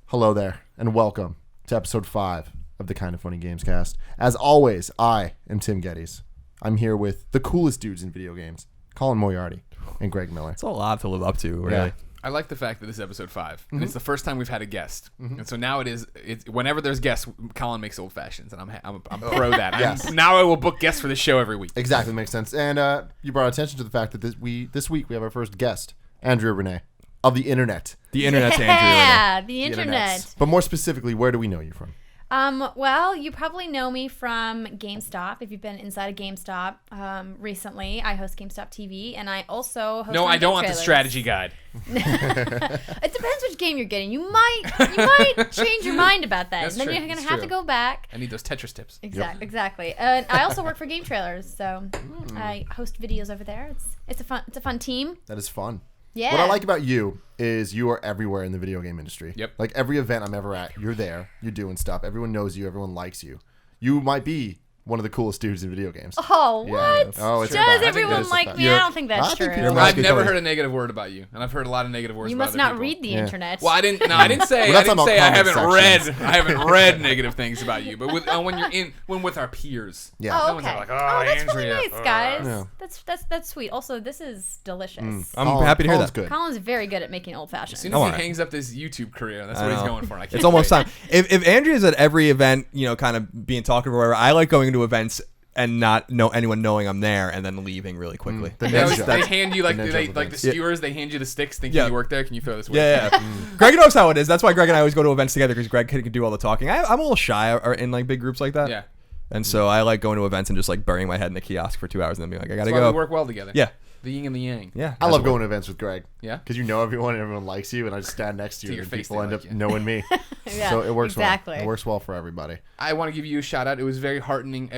Hello there, and welcome to episode 5 of the Kind of Funny Gamescast. As always, I am Tim Gettys. I'm here with the coolest dudes in video games, Colin Moriarty and Greg Miller. It's a lot to live up to, really. Yeah. I like the fact that this is episode 5, and it's the first time we've had a guest, and so now it's whenever there's guests, Colin makes old fashions, and I'm pro that. Yes. Now I will book guests for the show every week. Exactly, makes sense. And you brought attention to the fact that this week we have our first guest, Andrea Renee, of the internet. The internet's Andrea. Yeah, the The internet. internets. But more specifically, where do we know you from? Well, you probably know me from GameStop. If you've been inside of GameStop recently, I host GameStop TV, and I also host. No, I don't want the trailers. strategy guide. It depends which game you're getting. You might change your mind about that. That's And then true. you're gonna That's have true. to go back. I need those Tetris tips. Exactly. And I also work for Game Trailers, so I host videos over there. It's a fun team. That is fun. Yeah. What I like about you is you are everywhere in the video game industry. Yep. Like every event I'm ever at, you're there. You're doing stuff. Everyone knows you. Everyone likes you. You might be one of the coolest dudes in video games. Oh, Yeah. what? Oh, it's a Does fact. I think that everyone is a like fact. me? I don't think that's I think true. people I've like never it. heard a negative word about you, and I've heard a lot of negative words You about must other not people. read the Yeah. internet. Well, I didn't say We're not I talking about haven't comment read sections. I haven't read negative things about you, but when with our peers. Yeah. No Oh, one's okay. like, that's Andrea. really nice, guys. Yeah. That's sweet. Also, this is delicious. I'm happy to hear Colin's that. good. Colin's very good at making old As fashions. soon Oh, as he alright. hangs up this YouTube career, that's I what he's know. going for. And I can't It's almost wait. time. If Andrea's at every event, kind of being talkative or whatever, I like going to events and not know anyone knowing I'm there and then leaving really quickly. The They, always, ninja. they hand you The ninja like the events. skewers. They hand you the sticks, thinking Yeah. you work there. Can you throw this away? Yeah. Greg knows how it is. That's why Greg and I always go to events together because Greg can do all the talking. I'm a little shy in like big groups like that. Yeah. And so I like going to events and just like burying my head in the kiosk for 2 hours and then being like, I gotta That's why go. we work well together. Yeah. The yin and the yang. Yeah. I love going to events with Greg. Yeah? Because you know everyone and everyone likes you, and I just stand next to To you your and face, people they end like up you. knowing me. Yeah, So it works exactly. well. It works well for everybody. I want to give you a shout out. It was very heartening.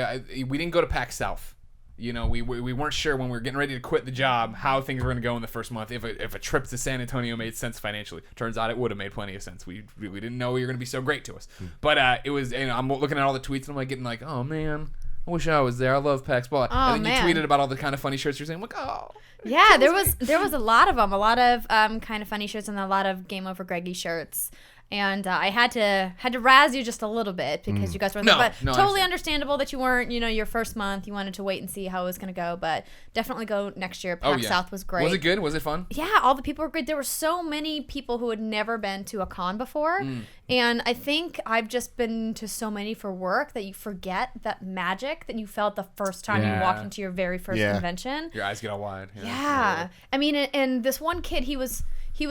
We didn't go to PAX South. We weren't sure when we were getting ready to quit the job how things were going to go in the first month. If a trip to San Antonio made sense financially, turns out it would have made plenty of sense. We didn't know you were going to be so great to us, but it was. I'm looking at all the tweets and I'm like getting like, oh man, I wish I was there. I love PAX Ball. Oh, and then man. you tweeted about all the kind of funny shirts you're saying. I'm like, oh. Yeah, there was a lot of them, a lot of kind of funny shirts and a lot of Game Over Greggy shirts. And I had to razz you just a little bit because you guys were there. No, But no, I totally understand. understandable that you weren't, your first month. You wanted to wait and see how it was going to go. But definitely go next year. Oh PAX yeah. South was great. Was it good? Was it fun? Yeah, all the people were great. There were so many people who had never been to a con before. And I think I've just been to so many for work that you forget that magic that you felt the first time you Yeah. walked into your very first Yeah. convention. Your eyes get all wide. Yeah. I mean, and this one kid, he was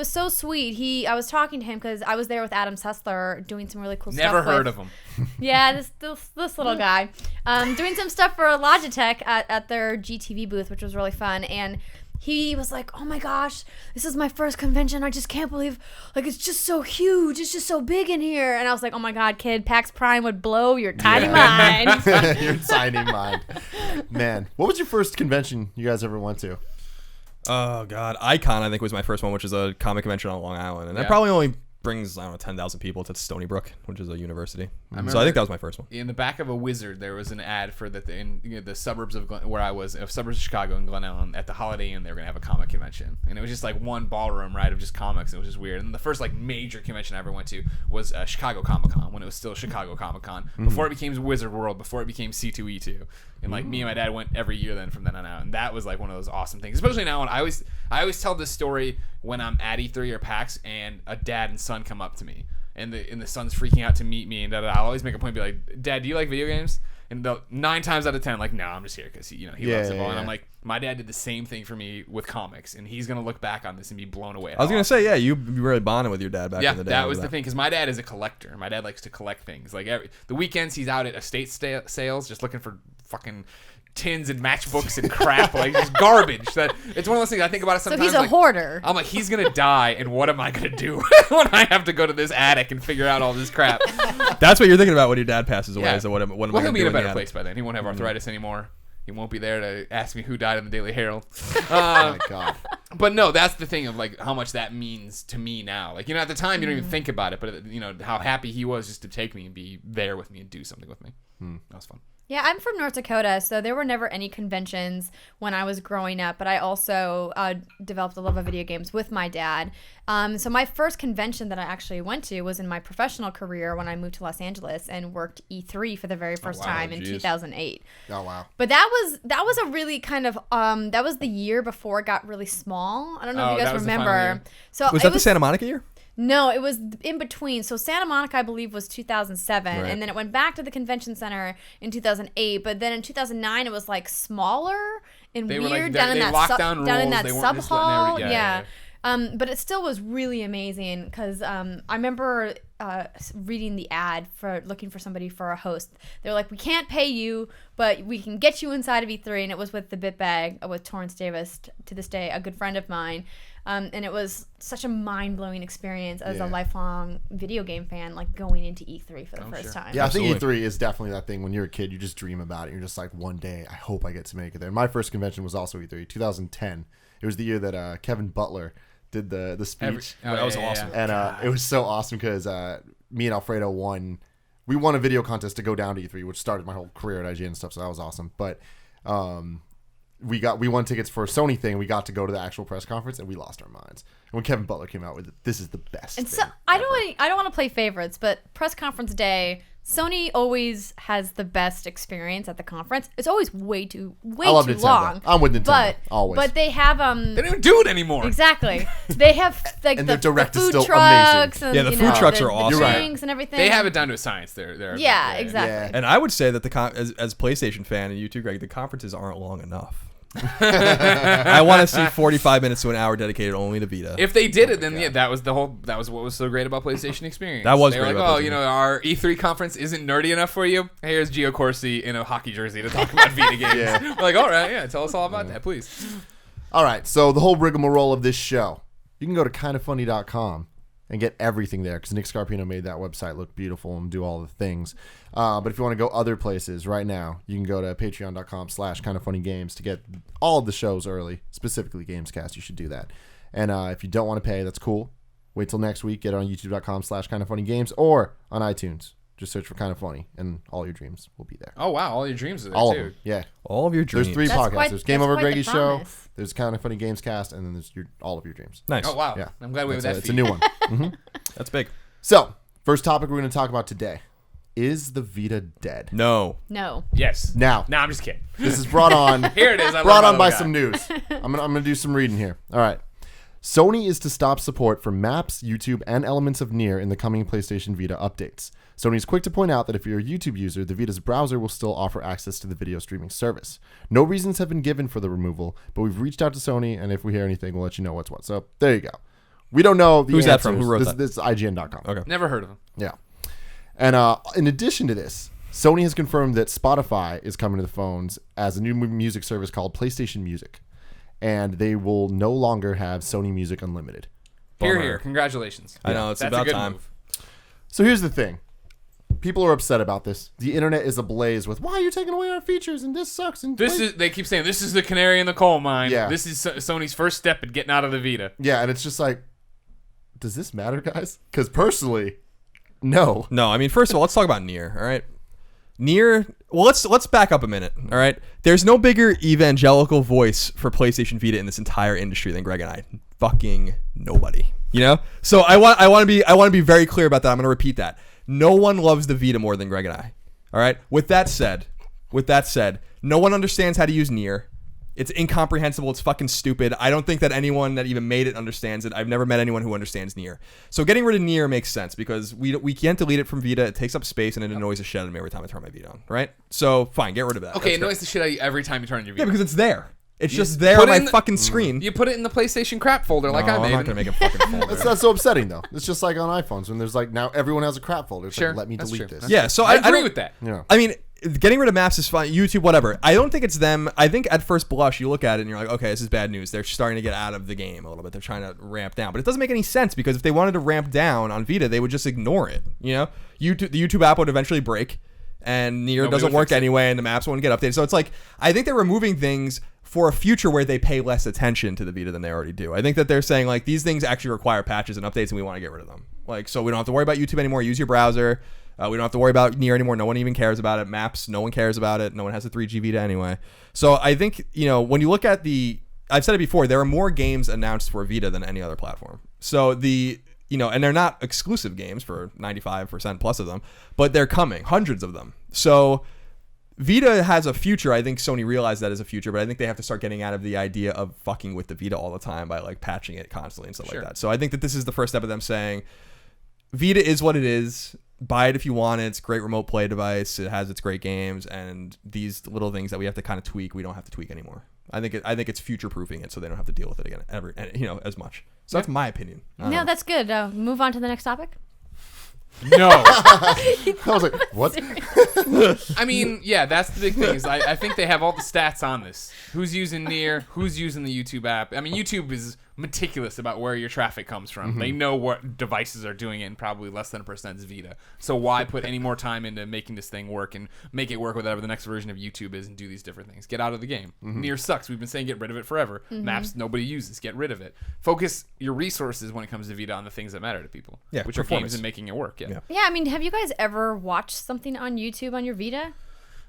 so sweet. I was talking to him because I was there with Adam Sessler doing some really cool stuff. Never heard with- of him. Yeah, this little guy. Doing some stuff for Logitech at their GTV booth, which was really fun. And he was like, oh my gosh, this is my first convention. I just can't believe, like, it's just so huge. It's just so big in here. And I was like, oh my God, kid, PAX Prime would blow your tiny mind. Your tiny mind. Man, what was your first convention you guys ever went to? Oh God, Icon I think was my first one, which is a comic convention on Long Island, and that Yeah. probably only brings 10,000 people to Stony Brook, which is a university. So I remember- think that was my first one. In the back of a Wizard, there was an ad for in the suburbs of where I was, suburbs of Chicago and Glen Ellen, at the Holiday Inn. They were gonna have a comic convention, and it was just like one ballroom, right, of just comics. It was just weird. And the first like major convention I ever went to was Chicago Comic Con, when it was still Chicago Comic Con, before it became Wizard World, before it became C2E2. And like me and my dad went every year then from then on out, and that was like one of those awesome things. Especially now, when I always tell this story when I'm at E3 or PAX, and a dad and son come up to me, and the son's freaking out to meet me, and I'll always make a point to be like, Dad, do you like video games? And they'll 9 times out of 10, like, no, I'm just here because he loves it all. And I'm like, my dad did the same thing for me with comics, and he's gonna look back on this and be blown away. I was gonna say, yeah, you really bonded with your dad back Yeah, in the day. that was over the thing, because my dad is a collector. My dad likes to collect things. Like the weekends, he's out at estate sales just looking for fucking tins and matchbooks and crap, like just garbage. That it's one of those things I think about it So sometimes. he's a like, hoarder. I'm like, he's gonna die, and what am I gonna do when I have to go to this attic and figure out all this crap? That's what you're thinking about when your dad passes away. Yeah. Is what am I Well, gonna he'll be do in a better the place by then. He won't have arthritis anymore. He won't be there to ask me who died in the Daily Herald. Oh my God. But no, that's the thing of like how much that means to me now. Like, at the time you don't even think about it, but how happy he was just to take me and be there with me and do something with me. That was fun. Yeah, I'm from North Dakota, so there were never any conventions when I was growing up, but I also developed a love of video games with my dad. So my first convention that I actually went to was in my professional career when I moved to Los Angeles and worked E3 for the very first time in 2008. Oh, wow. But that was a really kind of that was the year before it got really small. I don't know if you guys remember. So Was that the Santa Monica year? No, it was in between. So Santa Monica, I believe, was 2007, and then it went back to the convention center in 2008. But then in 2009, it was like smaller and weird down in that sub hall. Yeah. But it still was really amazing because I remember reading the ad for looking for somebody for a host. They were like, we can't pay you, but we can get you inside of E3. And it was with the Bit Bag with Torrance Davis, to this day, a good friend of mine. And it was such a mind-blowing experience as a lifelong video game fan, like going into E3 for the first time. Yeah, I think E3 is definitely that thing when you're a kid, you just dream about it. You're just like, one day, I hope I get to make it there. My first convention was also E3, 2010. It was the year that Kevin Butler did the speech. That was awesome. And it was so awesome because me and Alfredo we won a video contest to go down to E3, which started my whole career at IGN and stuff, so that was awesome. But we won tickets for a Sony thing. We got to go to the actual press conference, and we lost our minds. And when Kevin Butler came out with it, this is the best. And so I don't want to play favorites, but press conference day, Sony always has the best experience at the conference. It's always way too Nintendo. long. I'm with Nintendo always. But they have They don't even do it anymore. Exactly. They have like and the direct is food still trucks amazing. and the food trucks are awesome. The You're drinks and everything. They have it down to a science. They're yeah, exactly. And I would say that as PlayStation fan, and you too, Greg, the conferences aren't long enough. I want to see 45 minutes to an hour dedicated only to Vita. If they did it, then that was what was so great about PlayStation Experience. That was they were great like, about oh, you know, our E3 conference isn't nerdy enough for you. Here's Gio Corsi in a hockey jersey to talk about Vita games. We're like, all right, tell us all about that, please. All right, so the whole rigmarole of this show, you can go to kindoffunny.com and get everything there because Nick Scarpino made that website look beautiful and do all the things. But if you want to go other places right now, you can go to patreon.com/kindoffunnygames to get all of the shows early, specifically Gamescast. You should do that. And if you don't want to pay, that's cool. Wait till next week. Get it on youtube.com/kindoffunnygames or on iTunes. Just search for Kind of Funny, and all your dreams will be there. Oh, wow. All your dreams are there, all too. of them, yeah. All of your dreams. There's 3 podcasts. There's Game Over Greggy's show, promise. there's Kind of Funny Gamescast, and then there's all of your dreams. Nice. Oh, wow. Yeah. I'm glad we have that It's feed. a new one. That's big. So, first topic we're going to talk about today is the Vita dead. No. Yes. Now, No, I'm just kidding. this is brought on Here it is. I brought love on by that some guy. news. I'm gonna do some reading here. All right. Sony is to stop support for maps, YouTube, and elements of Nier in the coming PlayStation Vita updates. Sony is quick to point out that if you're a YouTube user, the Vita's browser will still offer access to the video streaming service. No reasons have been given for the removal, but we've reached out to Sony, and if we hear anything, we'll let you know what's what. So there you go. We don't know the Who's that from? answers. Who wrote this, that? This is IGN.com. Okay. Never heard of him. Yeah. And in addition to this, Sony has confirmed that Spotify is coming to the phones as a new music service called PlayStation Music. And they will no longer have Sony Music Unlimited. Here, here. Congratulations. I know, it's That's about a good time. move. So here's the thing. People are upset about this. The internet is ablaze with, why are you taking away our features? And this sucks. And They keep saying, this is the canary in the coal mine. Yeah. This is Sony's first step in getting out of the Vita. Yeah, and it's just like, does this matter, guys? Because personally, no. No, I mean, first of all, let's talk about Nier, all right? Nier, well, let's back up a minute, all right? There's no bigger evangelical voice for PlayStation Vita in this entire industry than Greg and I. Fucking nobody, you know? So I want to be very clear about that. I'm going to repeat that. No one loves the Vita more than Greg and I. All right? With that said, no one understands how to use Nier. It's incomprehensible. It's fucking stupid. I don't think that anyone that even made it understands it. I've never met anyone who understands Nier. So getting rid of Nier makes sense because we can't delete it from Vita. It takes up space and it annoys the shit out of me every time I turn my Vita on, right? So fine, get rid of that. Okay, it That's annoys the shit out of you every time you turn on your Vita. yeah, because it's there. It's just there put on it my in fucking screen. You put it in the PlayStation crap folder like I I'm made. not going to make a fucking folder. That's not so upsetting, though. It's just like on iPhones when there's like, now everyone has a crap folder. It's Sure, like, let me that's delete true. this. Yeah, so I agree don't- with that. Yeah. I mean, getting rid of maps is fine. YouTube, whatever. I don't think it's them. I think at first blush, you look at it and you're like, okay, this is bad news. They're starting to get out of the game a little bit. They're trying to ramp down. But it doesn't make any sense because if they wanted to ramp down on Vita, they would just ignore it. You know, the YouTube app would eventually break and Nier Nobody doesn't would work fix it. anyway and the maps won't get updated. So it's like, I think they're removing things for a future where they pay less attention to the Vita than they already do. I think that they're saying like these things actually require patches and updates and we want to get rid of them. Like, so we don't have to worry about YouTube anymore. Use your browser. We don't have to worry about Nier anymore. No one even cares about it. Maps, no one cares about it. No one has a 3G Vita anyway. So I think, when you look at I've said it before, there are more games announced for Vita than any other platform. So and they're not exclusive games for 95% plus of them, but they're coming, hundreds of them. So Vita has a future. I think Sony realized that as a future, but I think they have to start getting out of the idea of fucking with the Vita all the time by like patching it constantly and stuff like that. So I think that this is the first step of them saying Vita is what it is. Buy it if you want it. It's a great remote play device. It has its great games, and these little things that we have to kind of tweak, we don't have to tweak anymore. I think it's future proofing it, so they don't have to deal with it again ever, as much. So that's my opinion. No, that's good. Move on to the next topic. No. I was like, what? I mean, yeah, that's the big thing. Is I think they have all the stats on this. Who's using Nier? Who's using the YouTube app? I mean, YouTube is meticulous about where your traffic comes from. They know what devices are doing it, and probably less than 1% is Vita. So why put any more time into making this thing work and make it work with whatever the next version of YouTube is and do these different things? Get out of the game. Nier sucks. We've been saying get rid of it forever. Maps nobody uses. Get rid of it. Focus your resources when it comes to Vita on the things that matter to people. Yeah, which are games and making it work. Yeah, I mean, have you guys ever watched something on YouTube on your Vita?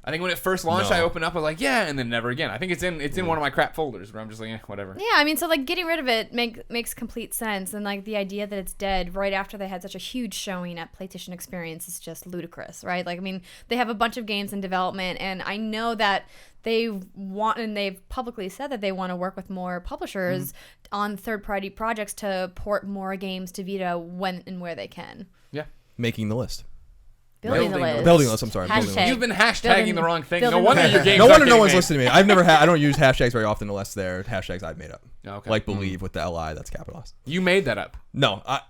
I think when it first launched, No. I opened up, I was like, yeah, and then never again. I think it's in one of my crap folders where I'm just like, whatever. Yeah, I mean, so like getting rid of it makes complete sense, and like the idea that it's dead right after they had such a huge showing at PlayStation Experience is just ludicrous, right? Like, I mean, they have a bunch of games in development, and I know that they've publicly said that they want to work with more publishers on third-party projects to port more games to Vita when and where they can. Yeah. Making the list. Building the list. Building the list, I'm sorry. Hashtag. Building the list. You've been hashtagging Building- the wrong thing. building No wonder the your list. games No aren't wonder no getting one's made. listening to me. I don't use hashtags very often unless they're hashtags I've made up. Okay. Like believe with the LI that's capitalized. You made that up. No, I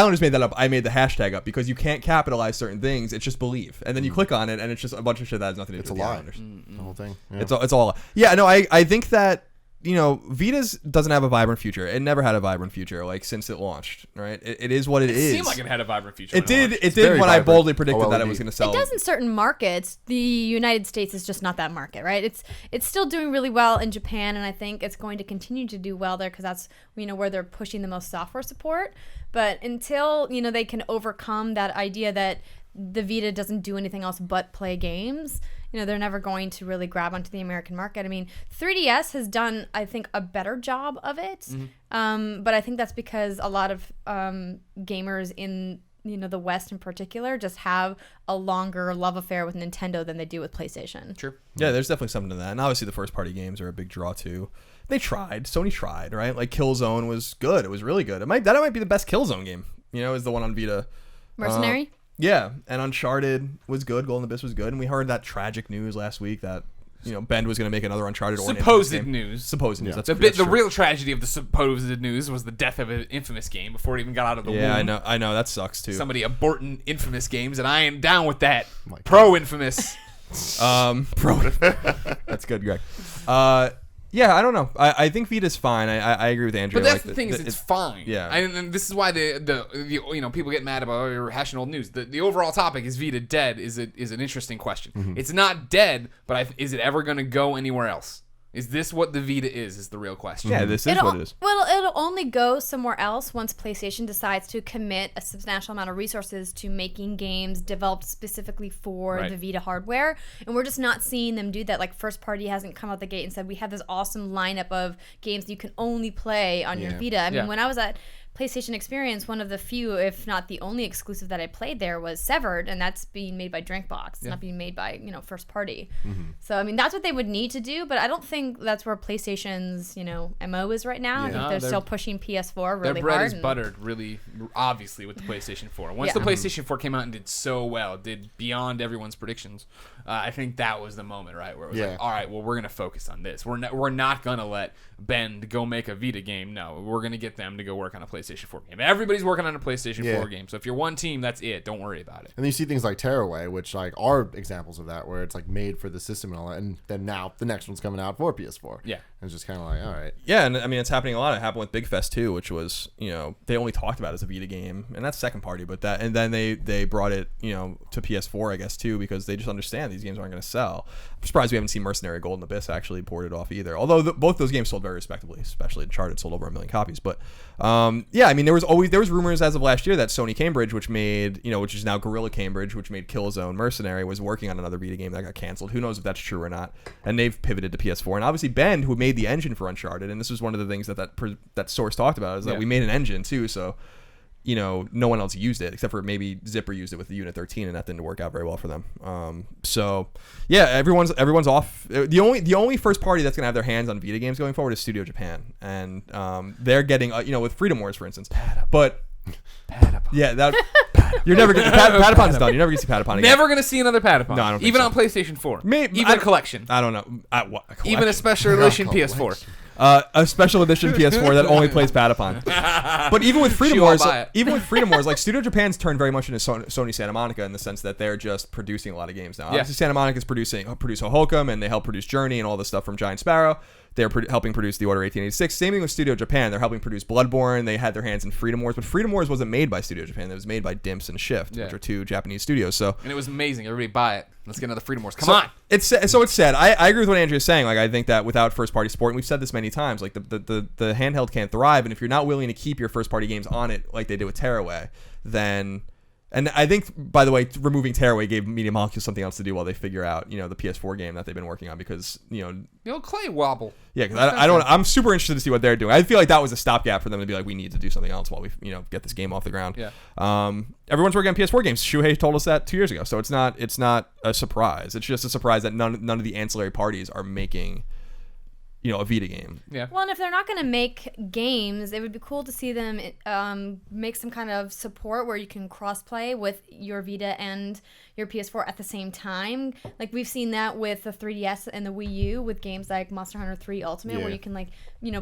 don't just made that up. I made the hashtag up because you can't capitalize certain things. It's just believe, and then you click on it, and it's just a bunch of shit that has nothing to do It's a with the lie. Islanders. The whole thing. Yeah. It's all. Yeah, no, I think that Vita's doesn't have a vibrant future. It never had a vibrant future, like since it launched. Right? It is what it is. It seemed like it had a vibrant future. It when did. launched. It did very when I vibrant. boldly predicted that it OLED. was going to sell. It does in certain markets. The United States is just not that market, right? It's still doing really well in Japan, and I think it's going to continue to do well there because that's where they're pushing the most software support. But until they can overcome that idea that the Vita doesn't do anything else but play games, they're never going to really grab onto the American market. I mean, 3DS has done, I think, a better job of it. But I think that's because a lot of gamers in the West in particular just have a longer love affair with Nintendo than they do with PlayStation. True. Yeah, there's definitely something to that. And obviously the first party games are a big draw too. Sony tried, right? Like Killzone was good. It was really good. That might be the best Killzone game, is the one on Vita. Mercenary? Yeah, and Uncharted was good. Golden Abyss was good. And we heard that tragic news last week that, Bend was going to make another Uncharted or an Supposed Infamous game. news. Supposed news. Yeah. That's The true. real tragedy of the supposed news was the death of an Infamous game before it even got out of the Yeah, womb. I know. That sucks too. Somebody aborting Infamous games, and I am down with that. My Pro Infamous. Pro. That's good, Greg. Yeah, I don't know. I think Vita's fine. I agree with Andrew. But that's Like, the thing is, it's fine. Yeah. And this is why the people get mad about you're hashing old news. The overall topic is Vita dead is an interesting question. It's not dead, but is it ever going to go anywhere else? Is this what the Vita is the real question. Yeah, this is what it is. Well, it'll only go somewhere else once PlayStation decides to commit a substantial amount of resources to making games developed specifically for Right. the Vita hardware. And we're just not seeing them do that. Like, First Party hasn't come out the gate and said, we have this awesome lineup of games that you can only play on your Vita. I mean, when I was at PlayStation Experience, one of the few, if not the only exclusive that I played there was Severed, and that's being made by Drinkbox. It's not being made by, First Party. So, I mean, that's what they would need to do, but I don't think that's where PlayStation's, MO is right now. I think No, they're they're- still pushing PS4 really Their bread hard. is buttered really obviously with the PlayStation 4. Once Yeah. the PlayStation 4 came out and did so well, did beyond everyone's predictions, I think that was the moment, right, where it was like, all right, well, we're going to focus on this. We're not going to let Bend go make a Vita game. No, we're going to get them to go work on a PlayStation 4 game. Everybody's working on a PlayStation 4 game. So if you're one team, that's it. Don't worry about it. And then you see things like Tearaway, which are examples of that, where it's like made for the system and all that. And then now the next one's coming out for PS4. Yeah. And it's just kind of like, all right. Yeah, and I mean, it's happening a lot. It happened with Big Fest too, which was, they only talked about it as a Vita game, and that's second party. But and then they brought it, to PS4, I guess, too, because they just understand these games aren't going to sell. I'm surprised we haven't seen Mercenary Golden Abyss actually ported off either. Although both those games sold very respectably, especially Uncharted sold over 1 million copies. But Yeah, I mean, there was rumors as of last year that Sony Cambridge, which is now Gorilla Cambridge, which made Killzone Mercenary, was working on another Vita game that got canceled. Who knows if that's true or not? And they've pivoted to PS4. And obviously Ben, who made the engine for Uncharted, and this was one of the things that source talked about, is that we made an engine too. So, no one else used it except for maybe Zipper used it with the Unit 13, and that didn't work out very well for them. So yeah, everyone's off. The only first party that's gonna have their hands on Vita games going forward is Studio Japan, and they're getting with Freedom Wars, for instance. But yeah, you're never gonna Patapon's done. You're never gonna see Patapon again. Never gonna see another Patapon. No, I don't think even so. on PlayStation 4. Maybe even a collection. I don't know. Even a special edition PS4. A special edition PS4 that only plays Patapon. But even with Freedom Wars, like Studio Japan's turned very much into Sony Santa Monica in the sense that they're just producing a lot of games now. Obviously, Santa Monica's produce Hohokam, and they help produce Journey and all this stuff from Giant Sparrow. They're helping produce The Order 1886. Same thing with Studio Japan. They're helping produce Bloodborne. They had their hands in Freedom Wars, but Freedom Wars wasn't made by Studio Japan. It was made by Dimps and Shift, which are two Japanese studios. So and it was amazing. Everybody buy it. Let's get another Freedom Wars. Come on. It's sad. I agree with what Andrew's saying. Like, I think that without first party support, and we've said this many times, like the handheld can't thrive. And if you're not willing to keep your first party games on it, like they did with Tearaway, then. And I think, by the way, removing Tearaway gave Media Molecule something else to do while they figure out, the PS4 game that they've been working on, because, Clay Wobble. Yeah, because I'm super interested to see what they're doing. I feel like that was a stopgap for them to be like, we need to do something else while we, get this game off the ground. Yeah. Everyone's working on PS4 games. Shuhei told us that 2 years ago, so it's not a surprise. It's just a surprise that none of the ancillary parties are making, a Vita game. Yeah. Well, and if they're not going to make games, it would be cool to see them make some kind of support where you can cross-play with your Vita and your PS4 at the same time. Like, we've seen that with the 3DS and the Wii U with games like Monster Hunter 3 Ultimate, where you can,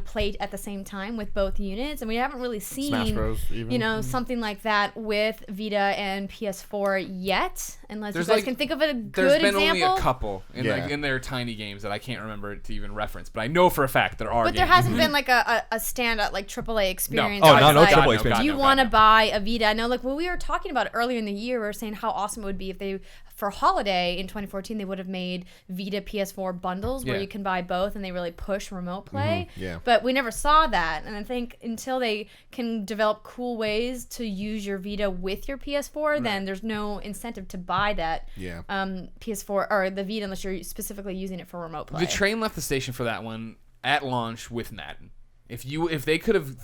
play at the same time with both units. And we haven't really seen, Smash Bros. Even. Something like that with Vita and PS4 yet, unless There's you guys can think of a good There's been example. only a couple in their tiny games that I can't remember to even reference, but I know for a fact there are. But there hasn't been like a standout like AAA experience. No like, AAA experience. You want to buy a Vita? I know, like when we were talking about it earlier in the year, we were saying how awesome it would be if they, for holiday in 2014, they would have made Vita PS4 bundles where you can buy both, and they really push remote play. Mm-hmm. Yeah. But we never saw that, and I think until they can develop cool ways to use your Vita with your PS4, then there's no incentive to buy that PS4 or the Vita unless you're specifically using it for remote play. The train left the station for that one at launch with Madden. If they could have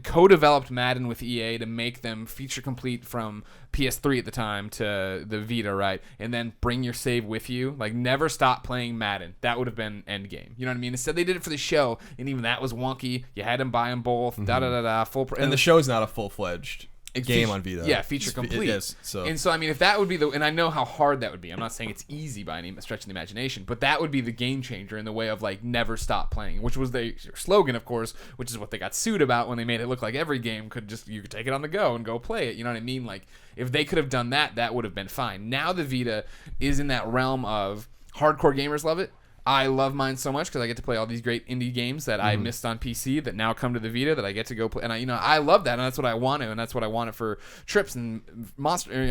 co-developed Madden with EA to make them feature complete from PS3 at the time to the Vita, right, and then bring your save with you, like never stop playing Madden, that would have been endgame. You know what I mean? Instead, they did it for the show, and even that was wonky. You had them buy them both, and the show is not a full-fledged game on Vita. Yeah, feature complete. It is, so. And so, I mean, if that would be and I know how hard that would be. I'm not saying it's easy by any stretch of the imagination, but that would be the game changer in the way of like never stop playing, which was their slogan, of course, which is what they got sued about when they made it look like every game you could take it on the go and go play it. You know what I mean? Like if they could have done that, that would have been fine. Now the Vita is in that realm of hardcore gamers love it. I love mine so much because I get to play all these great indie games that I missed on PC that now come to the Vita that I get to go play. And I love that, and that's what I want to, and that's what I wanted for Trips and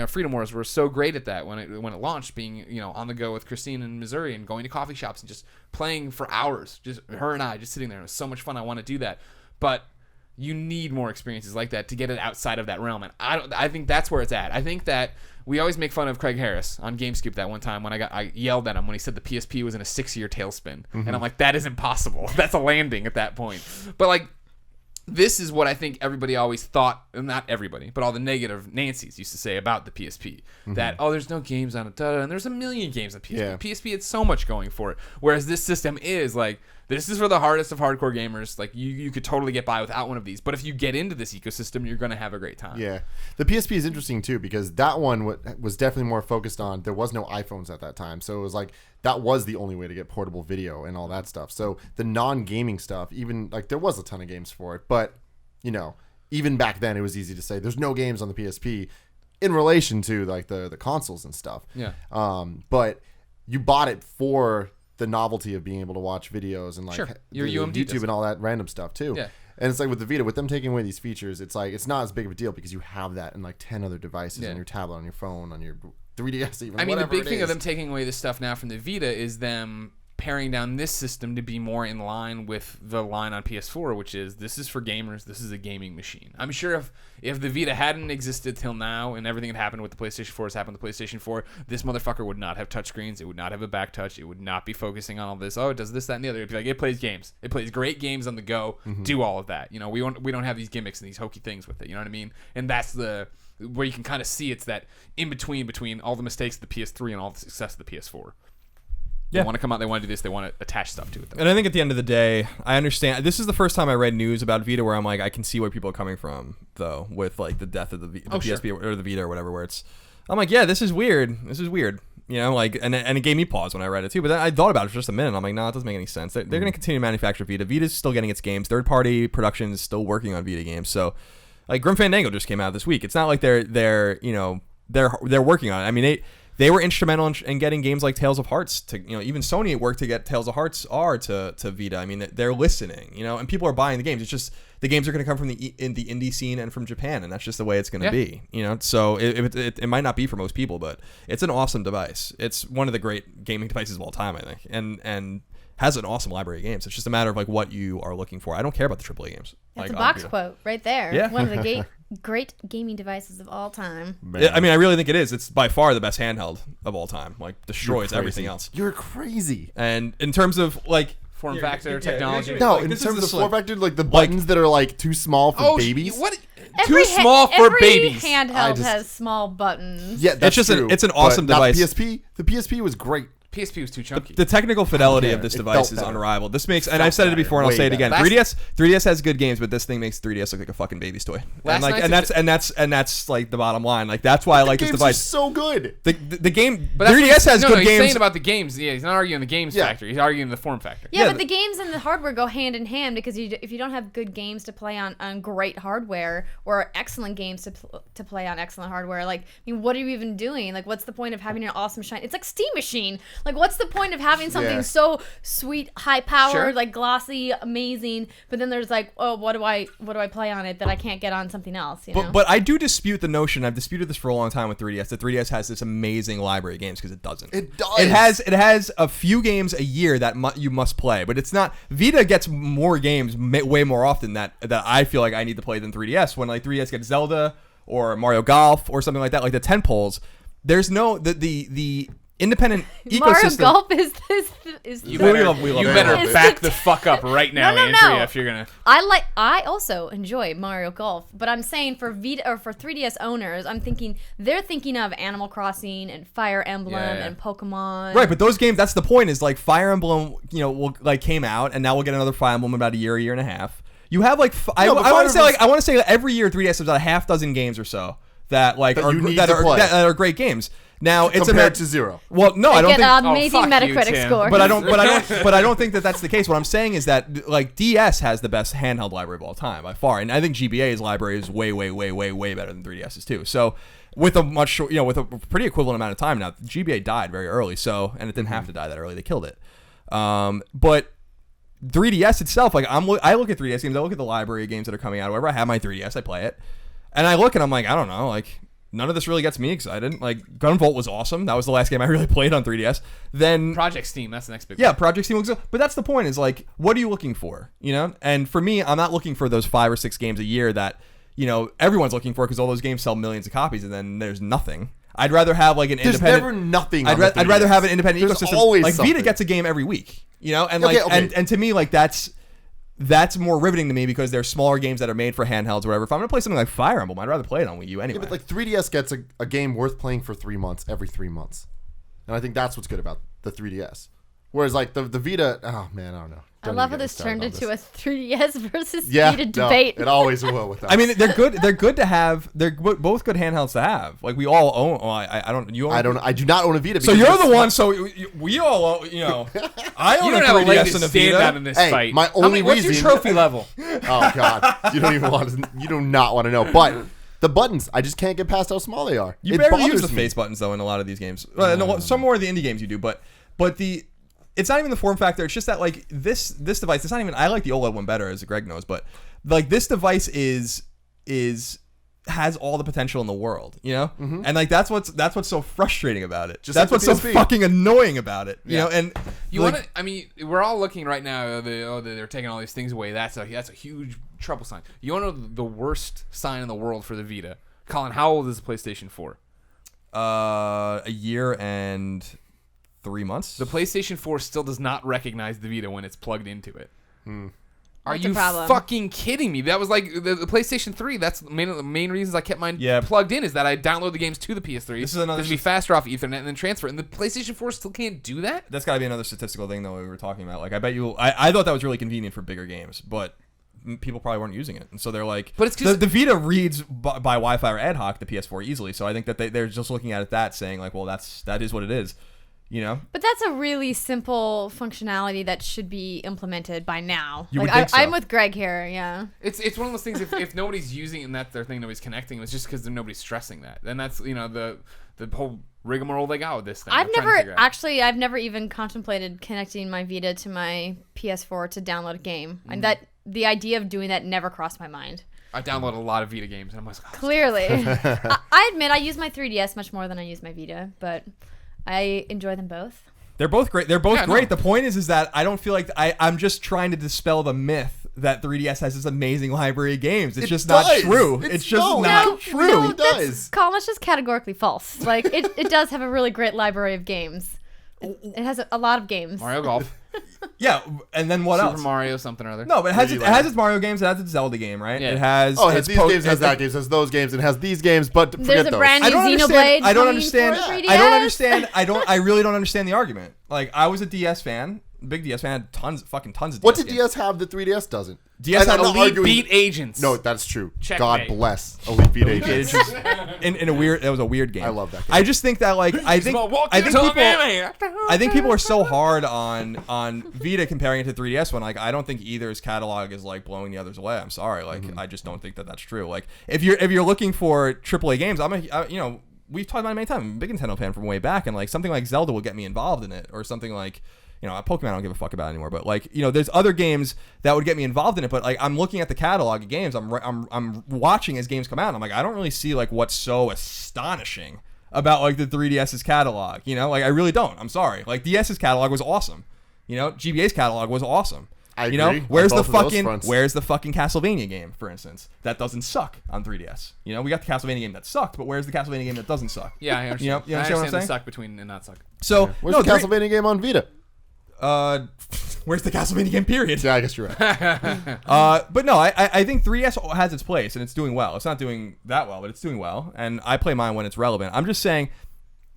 Freedom Wars were so great at that when it launched, being on the go with Christine in Missouri and going to coffee shops and just playing for hours, just her and I just sitting there. It was so much fun. I want to do that, but you need more experiences like that to get it outside of that realm, and I think that's where it's at. I think that we always make fun of Craig Harris on GameScoop that one time when I yelled at him when he said the PSP was in a 6-year tailspin, and I'm like, that is impossible. That's a landing at that point. But like, this is what I think everybody always thought, not everybody, but all the negative Nancy's used to say about the PSP. That, there's no games on it, and there's a million games on PSP. Yeah. PSP had so much going for it. Whereas this system is like, this is for the hardest of hardcore gamers. Like, you could totally get by without one of these. But if you get into this ecosystem, you're going to have a great time. Yeah. The PSP is interesting, too, because that one was definitely more focused on, there was no iPhones at that time. So it was like, that was the only way to get portable video and all that stuff. So the non-gaming stuff, even, like, there was a ton of games for it. But, even back then, it was easy to say, there's no games on the PSP in relation to, like, the consoles and stuff. Yeah. But you bought it for the novelty of being able to watch videos and like Your UMD YouTube and all that random stuff too. Yeah. And it's like with the Vita, with them taking away these features, it's like it's not as big of a deal because you have that in like 10 other devices on your tablet, on your phone, on your 3DS even. I mean, the big thing is. of them taking away this stuff now from the Vita is them paring down this system to be more in line with the line on PS4, which is this is for gamers, this is a gaming machine. I'm sure if the Vita hadn't existed till now and everything had happened with the PlayStation 4 has happened with the PlayStation 4, this motherfucker would not have touchscreens, it would not have a back touch, it would not be focusing on all this, oh, it does this, that, and the other. It'd be like, it plays games. It plays great games on the go, do all of that. You know, we don't have these gimmicks and these hokey things with it, you know what I mean? And that's where you can kind of see it's that in between all the mistakes of the PS3 and all the success of the PS4. They want to come out, they want to do this, they want to attach stuff to it. And I think at the end of the day, I understand. This is the first time I read news about Vita where I'm like, I can see where people are coming from, though, with like the death of the PSP or the Vita or whatever, where I'm like, yeah, this is weird. You know, like, and it gave me pause when I read it too. But then I thought about it for just a minute. I'm like, no, it doesn't make any sense. They're going to continue to manufacture Vita. Vita's still getting its games. Third-party production is still working on Vita games. So, like, Grim Fandango just came out this week. It's not like they're working on it. I mean, they were instrumental in getting games like Tales of Hearts to, you know, even Sony worked to get Tales of Hearts R to Vita. I mean, they're listening, you know, and people are buying the games. It's just the games are going to come from the indie scene and from Japan, and that's just the way it's going to be, you know. So it might not be for most people, but it's an awesome device. It's one of the great gaming devices of all time, I think, and has an awesome library of games. It's just a matter of like what you are looking for. I don't care about the AAA games. That's like, a box quote right there. Yeah. One of the great gaming devices of all time. I mean, I really think it is. It's by far the best handheld of all time. Like, destroys everything else. You're crazy. And in terms of like Form factor, technology. No, like, in this terms is of the form factor, like the buttons that are like too small for babies. What? Every Too small for babies. Handheld has small buttons. Yeah, that's true. It's an awesome but not device. The PSP was great. PSP was too chunky. The technical fidelity care. of this It device felt is better. unrivaled. This makes, and I've said it before, and I'll Way say it again. better. 3DS has good games, but this thing makes 3DS look like a fucking baby's toy. And that's like the bottom line. Like, that's why I like this Games device. are so good. The game, But that's 3DS has good he's games. saying about the games. Yeah, he's not arguing the games factor. He's arguing the form factor. Yeah, Yeah, but the games and the hardware go hand in hand because if you don't have good games to play on great hardware or excellent games to play on excellent hardware, like, I mean, what are you even doing? Like, what's the point of having an awesome shine? It's like Steam Machine. Like, what's the point of having something so sweet, high powered, like glossy, amazing, but then there's like, oh, what do I play on it that I can't get on something else? You know? But I do dispute the notion. I've disputed this for a long time with 3DS. The 3DS has this amazing library of games because it doesn't. It does. It has a few games a year that you must play, but it's not. Vita gets more games way more often that I feel like I need to play than 3DS. When like 3DS gets Zelda or Mario Golf or something like that, like the tentpoles. There's no the independent ecosystem. Mario Golf is You We better, love you Mario better Golf. back the fuck up right now, No. Andrea, if you're gonna. I also enjoy Mario Golf, but I'm saying for Vita or for 3DS owners, they're thinking of Animal Crossing and Fire Emblem and Pokemon. Right, but those games, that's the point, is like Fire Emblem, you know, came out, and now we'll get another Fire Emblem in about a year and a half. You have like I want to say every year 3DS has about a half dozen games or so that like that are great games. Now it's compared to zero. Well, no, I don't get think. an amazing fuck you, Metacritic Tim. score. But I don't think that that's the case. What I'm saying is that like DS has the best handheld library of all time by far, and I think GBA's library is way better than 3DS's too. So with a much with a pretty equivalent amount of time now, GBA died very early, and it didn't have to die that early. They killed it. But 3DS itself, like I look at 3DS games, I look at the library of games that are coming out. Wherever I have my 3DS, I play it, and I look and I'm like, I don't know, like. None of this really gets me excited. Like, Gunvolt was awesome. That was the last game I really played on 3DS. Then Project Steam, that's the next big one. yeah, Project Steam looks good. But that's the point, is like, what are you looking for? You know? And for me, I'm not looking for those 5 or 6 games a year that, you know, everyone's looking for because all those games sell millions of copies and then there's nothing. I'd rather have like an There's independent. never nothing. I'd rather have an independent There's ecosystem. always like something. Vita gets a game every week. You know? And Okay, like okay. And to me, like that's more riveting to me because they're smaller games that are made for handhelds or whatever. If I'm gonna play something like Fire Emblem, I'd rather play it on Wii U anyway. Yeah, but like 3DS gets a game worth playing for 3 months every 3 months, and I think that's what's good about the 3DS. Whereas like the Vita, oh man, I don't know. I Don't love even how get me this started turned on into this. a 3DS versus Yeah, Vita no, debate. it always will with that. I mean, they're good. They're good to have. They're both good handhelds to have. Like we all own. Well, I don't. You own. I do not own a Vita. So because you're it's- the one. So we all own. You know, I own You a don't have a leg 3DS to and a stand Vita. on in this Hey, fight. my only What's your reason- trophy level? Oh god, you don't even want to. You do not want to know. But the buttons, I just can't get past how small they are. You It barely use bothers the me. face buttons though in a lot of these games. No, some more of the indie games you do, but the. It's not even the form factor. It's just that like this device. It's not even. I like the OLED one better, as Greg knows. But like this device is has all the potential in the world, you know? And like that's what's so frustrating about it. Just that's like what's the so PSP. fucking annoying about it, you know? And You like, want to? I mean, we're all looking right now. They're taking all these things away. That's a huge trouble sign. You want to know the worst sign in the world for the Vita? Colin, how old is the PlayStation 4? a year and 3 months. The PlayStation 4 still does not recognize the Vita when it's plugged into it. Are That's a you problem. fucking kidding me? That was like the PlayStation 3. That's the main reasons I kept mine Yeah. plugged in is that I download the games to the PS3. This is another It'd be faster off Ethernet and then transfer. And the PlayStation 4 still can't do that? That's got to be another statistical thing though we were talking about. Like I bet you, I thought that was really convenient for bigger games, but people probably weren't using it, and so they're like, But it's 'cause- the Vita reads by Wi-Fi or ad hoc the PS4 easily. So I think that they're just looking at it that saying like, well, that is what it is. You know? But that's a really simple functionality that should be implemented by now. You like, would think so. I'm with Greg here, yeah. It's one of those things. If nobody's using it and that's their thing, nobody's connecting. It's just because nobody's stressing that. And that's the whole rigmarole they got with this thing. I've They're trying to figure out. I've never even contemplated connecting my Vita to my PS4 to download a game. And that the idea of doing that never crossed my mind. I download a lot of Vita games, and I'm like, oh, Clearly. I admit I use my 3DS much more than I use my Vita, but I enjoy them both. They're both great. They're both Yeah, great. no. The point is that I don't feel like I'm just trying to dispel the myth that 3DS has this amazing library of games. It's just not true. It's just not true. No, it does. Colin, that's just categorically false. Like, it does have a really great library of games. It has a lot of games. Mario Golf, Yeah, and then what Super else? Mario, something or other. No, but it has Disneyland. its Mario games. It has its Zelda game, right? Yeah. It has. Oh, it has its these games, it has that games, it has those games, it has these games, but There's forget a those. brand new I don't Xenoblade. understand. I don't coming understand. for 3DS. I don't understand. I really don't understand the argument. Like, I was a DS fan, big DS fan, had tons of DS What did games. DS have that 3DS doesn't? DS And had I'm not Elite arguing- Beat Agents. No, that's true. Checkmate. God bless Elite Beat It Agents. just- in a weird. It was a weird game. I love that game. I just think that like I think people are so hard on Vita comparing it to 3DS when like I don't think either's catalog is like blowing the other's away. I'm sorry, like I just don't think that that's true. Like if you're looking for AAA games, we've talked about it many times. I'm a big Nintendo fan from way back, and like something like Zelda will get me involved in it, or something like. Pokemon I don't give a fuck about anymore, but like, there's other games that would get me involved in it, but like I'm looking at the catalog of games, I'm watching as games come out, and I'm like, I don't really see like what's so astonishing about like the 3DS's catalog, like I really don't. I'm sorry. Like DS's catalog was awesome. GBA's catalog was awesome. I agree on Where's the both of those fucking fronts. Castlevania game, for instance? That doesn't suck on 3DS. We got the Castlevania game that sucked, but where's the Castlevania game that doesn't suck? Yeah, I understand. You understand what I'm I understand saying? the suck between and not suck. So Where's the Castlevania game on Vita? Where's the Castlevania game? Period. Yeah, I guess you're right. But no, I think 3DS has its place and it's doing well. It's not doing that well, but it's doing well. And I play mine when it's relevant. I'm just saying,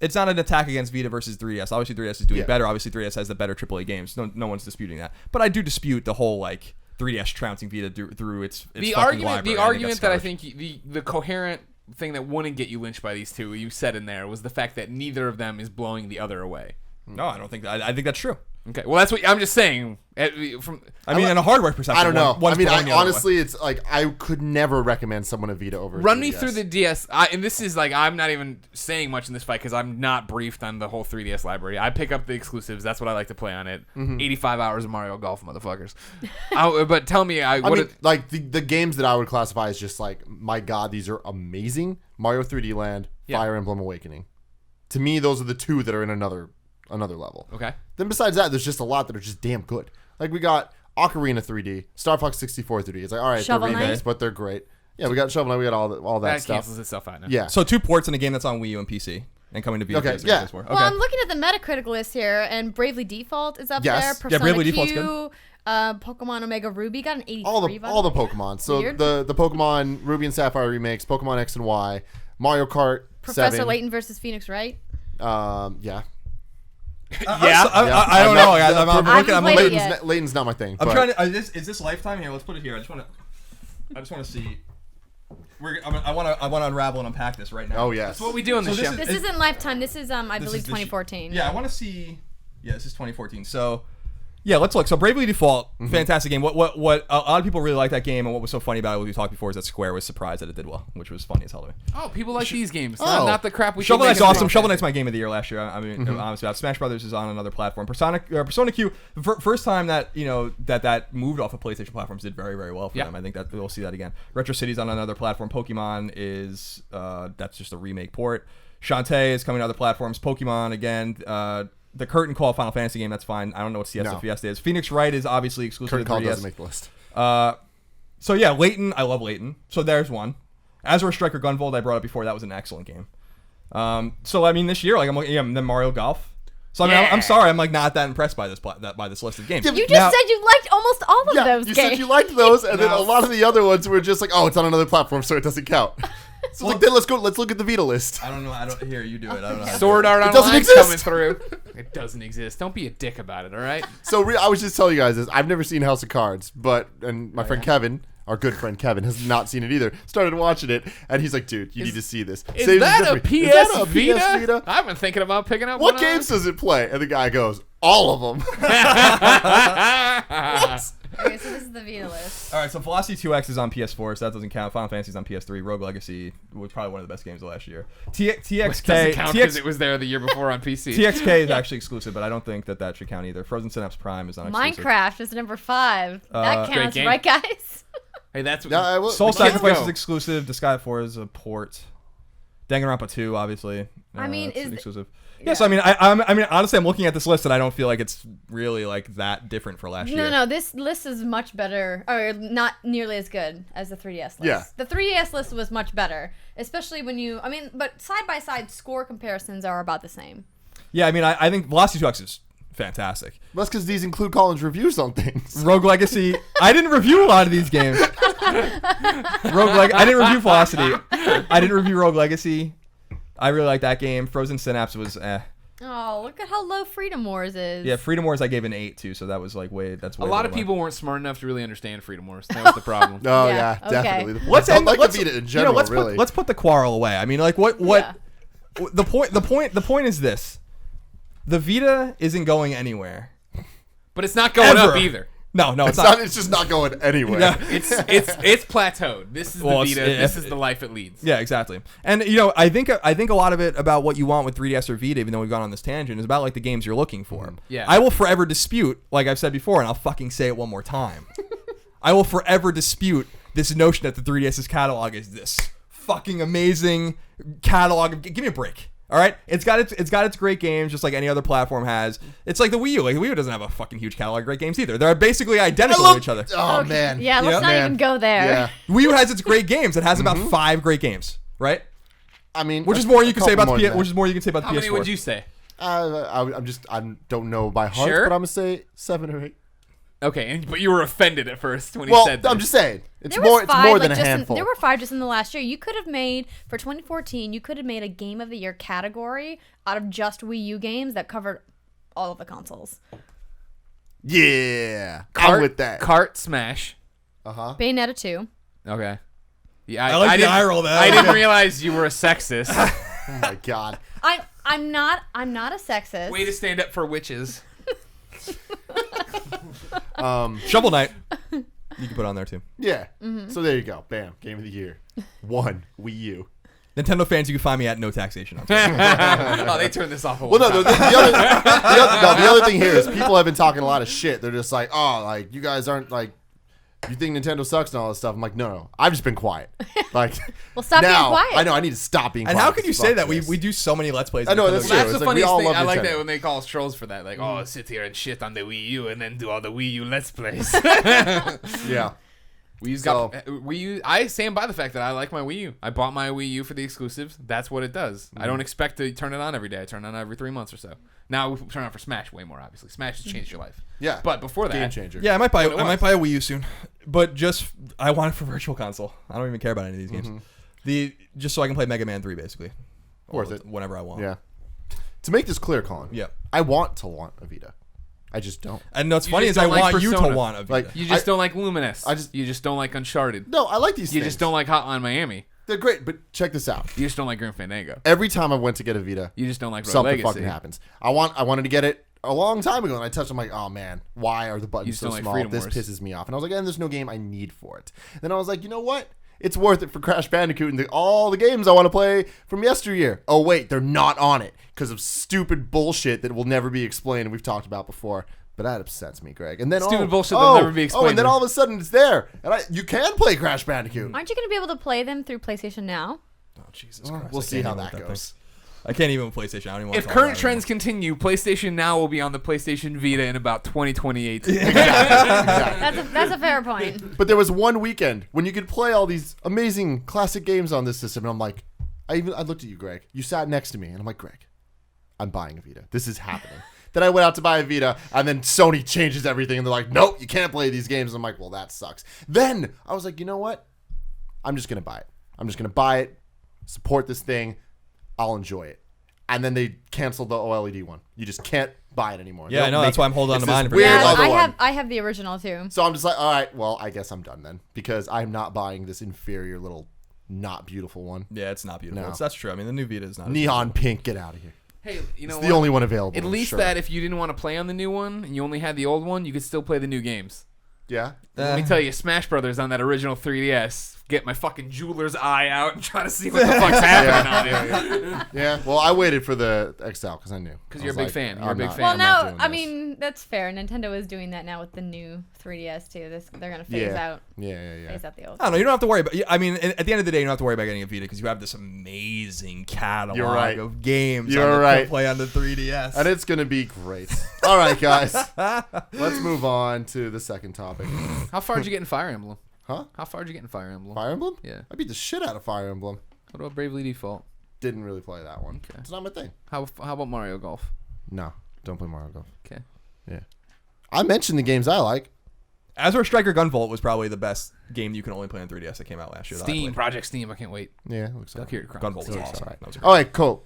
it's not an attack against Vita versus 3DS. Obviously, 3DS is doing better. Obviously, 3DS has the better AAA games. No one's disputing that. But I do dispute the whole like 3DS trouncing Vita through its The fucking argument library. that I think the coherent thing that wouldn't get you lynched by these two you said in there was the fact that neither of them is blowing the other away. No, I don't think that. I think that's true. Okay, well that's what I'm just saying. In a hardware perspective, I don't know. one's blowing the other way. Honestly, it's like I could never recommend someone a Vita over. Run 3DS. me through the DS, and this is like I'm not even saying much in this fight because I'm not briefed on the whole 3DS library. I pick up the exclusives. That's what I like to play on it. 85 hours of Mario Golf, motherfuckers. But tell me, like the games that I would classify as just like, my God, these are amazing. Mario 3D Land, Fire Emblem Awakening. To me, those are the two that are in another level. Okay. Then besides that, there's just a lot that are just damn good. Like we got Ocarina 3D, Star Fox 64 3D. It's like, all right, Shovel they're remakes, Knight. but they're great. Yeah, we got Shovel Knight, we got all that That stuff. cancels itself out now. Yeah. So 2 ports in a game that's on Wii U and PC and coming to Vita. Okay, PS4. yeah. Okay. Well, I'm looking at the Metacritic list here, and Bravely Default is up Yes. there. Yeah, Persona Bravely Q, Default's Pokemon Omega Ruby got an 83. all the Pokemon. So Weird. the Pokemon Ruby and Sapphire remakes, Pokemon X and Y, Mario Kart Professor 7. Layton versus Phoenix Wright. Yeah. I don't know, guys. I'm I looking. haven't played it yet. Layton's not my thing. I'm but trying to. Is this Lifetime here? Let's put it here. I just want to see. I want to unravel and unpack this right now. Oh yes. That's what we do on the So this show. is- This isn't Lifetime. This is, I This believe, is the 2014. Yeah, I want to see. Yeah, this is 2014. So Yeah, let's look. So Bravely Default, fantastic game. What a lot of people really like that game, and what was so funny about it, what we talked before, is that Square was surprised that it did well, which was funny as hell to me. Oh, people like these games. Not the crap we Shovel Knight's keep making awesome. them. Shovel Knight's my game of the year last year. I mean, honest about it. Smash Brothers is on another platform. Persona Q, first time that that moved off of PlayStation platforms, did very, very well for them. I think that we'll see that again. Retro City's on another platform. Pokemon is that's just a remake port. Shantae is coming to other platforms. Pokemon again. The Curtain Call Final Fantasy game, that's fine. I don't know what Siesta Fiesta is. Phoenix Wright is obviously exclusive Curtain to Call 3DS. doesn't make the list. So yeah, Layton, I love Layton. So there's one. Azure Striker Gunvolt, I brought up before. That was an excellent game. So I mean, this year, like I'm looking, then Mario Golf. So I mean, I'm sorry, I'm like not that impressed by this list of games. You just said you liked almost all of those you games. said you liked those, and then a lot of the other ones were just like, oh, it's on another platform, so it doesn't count. So like, then let's look at the Vita list. I don't know. Here, you do it. I don't know. Sword Art doesn't Online exist. coming through. It doesn't exist. Don't be a dick about it, all right? So I was just telling you guys this. I've never seen House of Cards, and my friend Kevin, our good friend Kevin, has not seen it either. Started watching it, and he's like, dude, you need to see this. Is that a PS Vita? Vita? I've been thinking about picking up What one games does it play? And the guy goes, all of them. Okay, so this is the Vita list. All right, so Velocity 2X is on PS4, so that doesn't count. Final Fantasy's on PS3. Rogue Legacy was probably one of the best games of last year. Doesn't count because it was there the year before on PC. TXK is actually exclusive, but I don't think that should count either. Frozen Synapse Prime is on exclusive. Minecraft is number 5. That Great counts, game. right, guys? Hey, that's Soul Let's Sacrifice go. is exclusive. Disgaea 4 is a port. Danganronpa 2, obviously. I mean, that's is exclusive. Yes, I mean, I mean, honestly, I'm looking at this list and I don't feel like it's really like that different for last year. No, this list is much better, or not nearly as good as the 3DS list. Yeah. The 3DS list was much better, especially when but side by side score comparisons are about the same. Yeah, I mean, I think Velocity 2X is fantastic. That's because these include Colin's reviews on things. Rogue Legacy, I didn't review a lot of these games. I didn't review Velocity. I didn't review Rogue Legacy. I really like that game. Frozen Synapse was Oh, look at how low Freedom Wars is. Yeah, Freedom Wars I gave an 8 to, so that was like that's way A lot of lower. people weren't smart enough to really understand Freedom Wars. That was the problem. Oh Yeah, yeah, okay. definitely. Let's I end. like let's, the Vita in general. Really. let's put the quarrel away. I mean, like what the point is this: the Vita isn't going anywhere. But it's not going Ever. up either. No, it's not. It's just not going anywhere. No. It's plateaued. This is the Vita. This is the life it leads. Yeah, exactly. And I think a lot of it about what you want with 3DS or Vita, even though we've gone on this tangent, is about like the games you're looking for. Yeah. I will forever dispute, like I've said before, and I'll fucking say it one more time. I will forever dispute this notion that the 3DS's catalog is this fucking amazing catalog. Give me a break. All right, it's got its great games, just like any other platform has. It's like the Wii U. Like the Wii U doesn't have a fucking huge catalog of great games either. They're basically identical to each other. Oh Okay. man. Yeah, let's not Man. even go there. Yeah. Wii U has its great games. It has about 5 great games, right? I mean, Which is more you can say about the PS4. Which is more you can say about the How many PS4. would you say? I don't know by heart, Sure? but I'm gonna say 7 or 8. Okay, but you were offended at first when he Well, said that. I'm just saying it's There more. was It's 5, more like, than a just handful. there were 5 just in the last year. You could have made, for 2014, you could have made a Game of the Year category out of just Wii U games that covered all of the consoles. Yeah, I'm with that. Cart Smash. Bayonetta 2. Okay. Yeah, I like the didn't, eye roll there. I didn't realize you were a sexist. Oh my god. I'm not a sexist. Way to stand up for witches. Shovel Knight. You can put on there too. Yeah. So there you go. Bam. Game of the year. 1 Wii U. Nintendo fans, you can find me at No Taxation on Twitter. Oh, they turned this off. Well, no, the other thing here is people have been talking a lot of shit. They're just like, oh, like you guys aren't like, you think Nintendo sucks and all this stuff. I'm like, no. I've just been quiet. Like, Well, stop being now, quiet. I know I need to stop being And quiet. how could you say Fuck that? this. We do so many Let's Plays. I know, of that's Nintendo true. That's It's the like we funniest all thing. love I like Nintendo. that when they call us trolls for that. Like, oh, sit here and shit on the Wii U and then do all the Wii U Let's Plays. Yeah. Wii U's got Wii U. I stand by the fact that I like my Wii U. I bought my Wii U for the exclusives. That's what it does. I don't expect to turn it on every day. I turn it on every 3 months or so. Now we turn it on for Smash way more. Obviously, Smash has changed your life. Yeah. But before that, Game changer. Yeah, I might buy. What it I might was. buy a Wii U soon, but I want it for Virtual Console. I don't even care about any of these games. Just so I can play Mega Man 3 basically. Worth it. Whenever I want. Yeah. To make this clear, Colin. Yeah. I want a Vita. I just don't. And what's You funny just is I don't like want you to Persona. want a Vita. Like, you just don't like Luminous. I just- you just don't like Uncharted. No, I like these You things. just don't like Hotline Miami. They're great, but check this out. You just don't like Grim Fandango. Every time I went to get a Vita, You just don't like Rogue something Legacy. fucking happens. I wanted to get it a long time ago, and I touched. I'm like, oh man, why are the buttons just so don't like small? Freedom This Wars. pisses me off. And I was like, and there's no game I need for it. Then I was like, you know what? It's worth it for Crash Bandicoot and all the games I want to play from yesteryear. Oh wait, they're not on it because of stupid bullshit that will never be explained. And we've talked about before. But that upsets me, Greg. And then Stupid bullshit that'll never be explained. Oh, and then all of a sudden it's there, and you can play Crash Bandicoot. Aren't you going to be able to play them through PlayStation Now? Oh Jesus Christ! We'll I see can't how even that with goes. I can't even with PlayStation. I don't even want If to talk current about it trends continue, PlayStation Now will be on the PlayStation Vita in about 2028. That's a fair point. But there was one weekend when you could play all these amazing classic games on this system, and I'm like, I looked at you, Greg. You sat next to me, and I'm like, Greg, I'm buying a Vita. This is happening. Then I went out to buy a Vita, and then Sony changes everything, and they're like, nope, you can't play these games. I'm like, well, that sucks. Then I was like, you know what? I'm just going to buy it. I'm just going to buy it, support this thing. I'll enjoy it. And then they canceled the OLED one. You just can't buy it anymore. Yeah, I know. That's why I'm holding on It's to mine. this For weird years. other I one. have the original too. So I'm just like, all right, well, I guess I'm done then, because I'm not buying this inferior little not beautiful one. Yeah, it's not beautiful. No. That's true. I mean, the new Vita is not as Neon pink, get out of here. Hey, you know It's the only one available. At I'm least sure. that if you didn't want to play on the new one and you only had the old one, you could still play the new games. Yeah. Let me tell you, Smash Brothers on that original 3DS. Get my fucking jeweler's eye out and try to see what the fuck's happening on it. Yeah. Well, I waited for the XL because I knew. 'Cause I you're was a big like, fan. You're a I'm big not- fan. Well, I'm not now, doing I this. mean, that's fair. Nintendo is doing that now with the new 3DS too. They're gonna phase out phase out the old. I don't know. You don't have to worry about. I mean, at the end of the day, you don't have to worry about getting a Vita because you have this amazing catalog You're right. of games You're right. to play on the 3DS. And it's gonna be great. All right, guys. Let's move on to the second topic. How far did you get in Fire Emblem? Huh? How far did you get in Fire Emblem? Fire Emblem? Yeah. I beat the shit out of Fire Emblem. What about Bravely Default? Didn't really play that one. Okay. It's not my thing. How about Mario Golf? No, don't play Mario Golf. Okay. Yeah. I mentioned the games I like. Azure Striker Gunvolt was probably the best game you can only play on 3DS that came out last year. that I Steam, played. Project Steam. I can't wait. Yeah, it looks like Valkyrie Gunvolt was Chronicles. awesome. all right. That was a All right, cool.